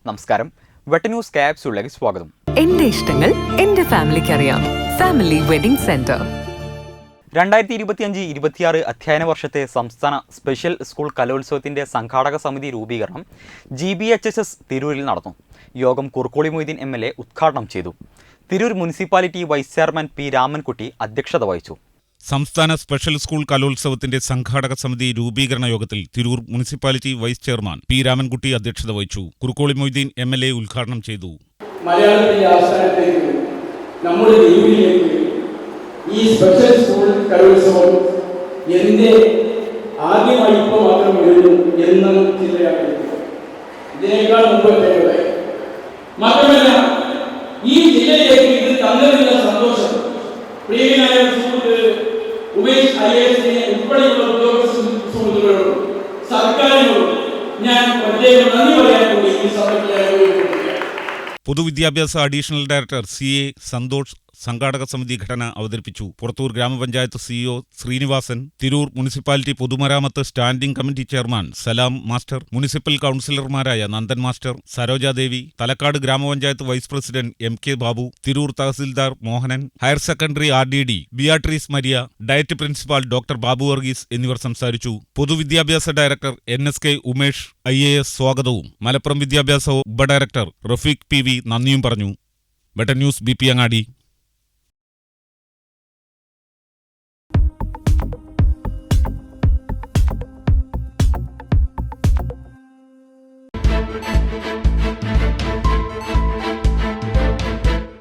നമസ്കാരം. വെട്ട ന്യൂസ് ക്യാപ്സ്യൂളിലേക്ക് സ്വാഗതം. എന്റെ ഇഷ്ടങ്ങൾ എന്റെ ഫാമിലിക്ക് അറിയാം. Family wedding centre. 2025-26 അധ്യയന വർഷത്തെ സംസ്ഥാന സ്പെഷ്യൽ സ്കൂൾ കലോത്സവത്തിന്റെ സംഘാടക സമിതി രൂപീകരണം GBHSS തിരൂരിൽ നടന്നു. യോഗം കുറുക്കോളി മൊയ്തീൻ MLA ഉദ്ഘാടനം ചെയ്തു. Tirur municipality vice chairman P. Ramankutty അധ്യക്ഷത വഹിച്ചു. സംസ്ഥാന സ്പെഷ്യൽ സ്കൂൾ കലോത്സവത്തിന്റെ സംഘാടക സമിതി രൂപീകരണ യോഗത്തിൽ Tirur municipality vice chairman P. Ramankutty അധ്യക്ഷത വഹിച്ചു. കുറുക്കോളി മൊയ്തീൻ MLA ഉദ്ഘാടനം ചെയ്തു. മലയാളത്തിന്റെ ആസ്ഥാനത്തേക്ക് നമ്മുടെ ദ്വീപിലേക്ക് ഈ സ്പെഷ്യൽ സ്കൂൾ കലോത്സവം എന്റെ ആദ്യമായി ഇപ്പോൾ മാത്രം വരുന്നു എന്ന് ചിന്തയാണ്. ഇതിനേക്കാൾ മുമ്പ് മാത്രമല്ല, ഈ ജില്ലയിലേക്ക് ഇത് തന്നതിനുള്ള സന്തോഷം പ്രിയനായ സുഹൃത്ത് ഉമേഷ് IAS ഉൾപ്പെടെയുള്ള ഉദ്യോഗസ്ഥ സുഹൃത്തുക്കളോടും സർക്കാരിനോടും ഞാൻ പ്രത്യേകം നന്ദി പറയാൻ കൂടി ഈ സഭയ്ക്ക്. പൊതുവിദ്യാഭ്യാസ അഡീഷണൽ ഡയറക്ടർ CA സന്തോഷ് സംഘാടക സമിതി ഘടന അവതരിപ്പിച്ചു. പുറത്തൂർ ഗ്രാമപഞ്ചായത്ത് CEO ശ്രീനിവാസൻ, തിരൂർ മുനിസിപ്പാലിറ്റി പൊതുമരാമത്ത് standing committee chairman Salam master, municipal കൗൺസിലർമാരായ നന്ദൻ മാസ്റ്റർ, സരോജാദേവി, തലക്കാട് ഗ്രാമപഞ്ചായത്ത് vice president MK Babu, Tirur tahsildar Mohanan, higher secondary RDD Beatrice Maria, DIET principal doctor Babu Varghese എന്നിവർ സംസാരിച്ചു. പൊതുവിദ്യാഭ്യാസ ഡയറക്ടർ NSK ഉമേഷ് IAS സ്വാഗതവും മലപ്പുറം വിദ്യാഭ്യാസ ഉപഡയറക്ടർ റഫീഖ് PV നന്ദിയും പറഞ്ഞു. വെട്ട ന്യൂസ് BP അങ്ങാടി.